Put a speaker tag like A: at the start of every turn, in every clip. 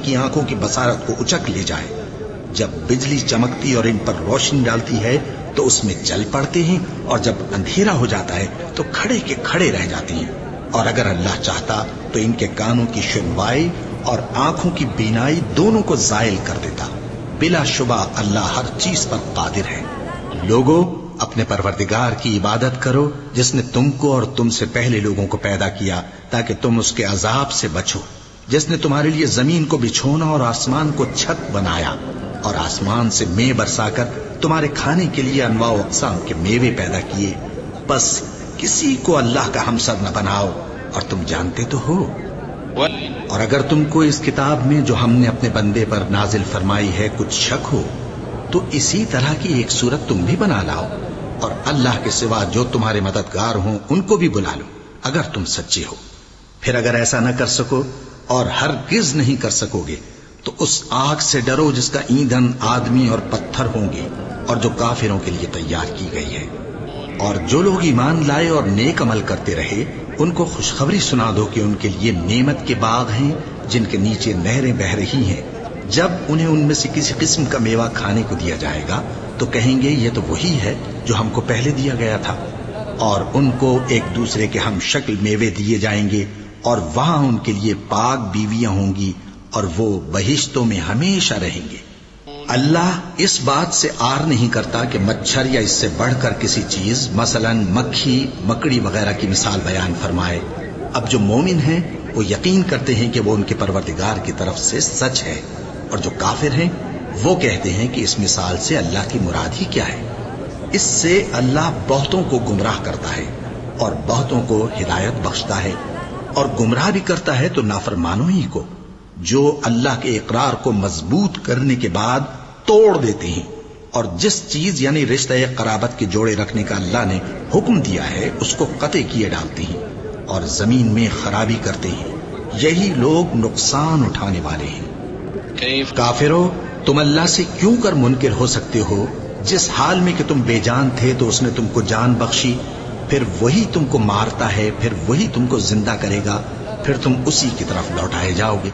A: उनकी आंखों की बसारत को उचक ले जाए। जब बिजली चमकती और इन पर रोशनी डालती है तो उसमें चल पड़ते हैं, और जब अंधेरा हो जाता है तो खड़े के खड़े रह जाते हैं। और अगर अल्लाह चाहता तो इनके कानों की सुनवाई और आंखों की बीनाई दोनों को जायल कर देता। बिला शुबा अल्लाह हर चीज पर कादिर है। लोगों, अपने परवरदिगार की इबादत करो जिसने तुमको और तुमसे पहले लोगों को पैदा किया ताकि तुम उसके अजाब से बचो, जिसने तुम्हारे लिए जमीन को बिछोना और आसमान को छत बनाया, और आसमान से मेंह बरसाकर तुम्हारे खाने के लिए अनवाओ अक़साम के मेवे पैदा किए। बस किसी को अल्लाह का हमसर न बनाओ, और तुम जानते तो हो। और अगर तुमको इस किताब में जो हमने अपने बंदे पर नाजिल फरमाई है कुछ शक हो तो इसी तरह की एक सूरत तुम भी बना लाओ, और अल्लाह के सिवा जो तुम्हारे मददगार हों उनको भी बुला लो, अगर तुम सच्चे हो। फिर अगर ऐसा न कर सको और हरगिज नहीं कर सकोगे तो उस आग से डरो जिसका ईंधन आदमी और पत्थर होंगे, और जो काफिरों के लिए तैयार की गई है। और जो लोग ईमान लाए और नेक अमल करते रहे उनको खुशखबरी सुना दो कि उनके लिए नेमत के बाग हैं जिनके नीचे नहरें बह रही हैं। जब उन्हें उनमें से किसी किस्म का मेवा खाने को दिया जाएगा तो कहेंगे ये तो वही है जो हमको पहले दिया गया था। और उनको एक दूसरे के हम शक्ल मेवे दिए जाएंगे, और वहां उनके लिए पाक बीवियां होंगी, और वो बहिश्तों में हमेशा रहेंगे। अल्लाह इस बात से आर नहीं करता कि मच्छर या इससे बढ़कर किसी चीज मसलन मक्खी मकड़ी वगैरह की मिसाल बयान फरमाए। अब जो मोमिन हैं वो यकीन करते हैं कि वो उनके परवरदिगार की तरफ से सच है, और जो काफिर हैं वो कहते हैं कि इस मिसाल से अल्लाह की मुराद ही क्या है। इससे अल्लाह बहुतों को गुमराह करता है और बहुतों को हिदायत बख्शता है, और गुमराह भी करता है तो नाफरमानों ही को, जो अल्लाह के इकरार को मजबूत करने के बाद तोड़ देते हैं, और जिस चीज यानी रिश्ते कराबत के जोड़े रखने का अल्लाह ने हुक्म दिया है उसको कते किए डालते हैं, और जमीन में खराबी करते हैं। यही लोग नुकसान उठाने वाले हैं। काफिरों, तुम अल्लाह से क्यों कर मुनकिर हो सकते हो? जिस हाल में कि तुम बेजान थे तो उसने तुमको जान बख्शी, फिर वही तुमको मारता है, फिर वही तुमको जिंदा करेगा, फिर तुम उसी की तरफ लौटाए जाओगे।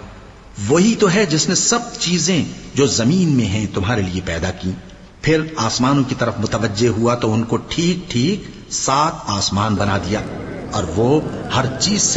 A: वही तो है जिसने सब चीजें जो जमीन में हैं तुम्हारे लिए पैदा की, फिर आसमानों की तरफ मुतवज्जे हुआ तो उनको ठीक ठीक 7 आसमान बना दिया, और वो हर चीज से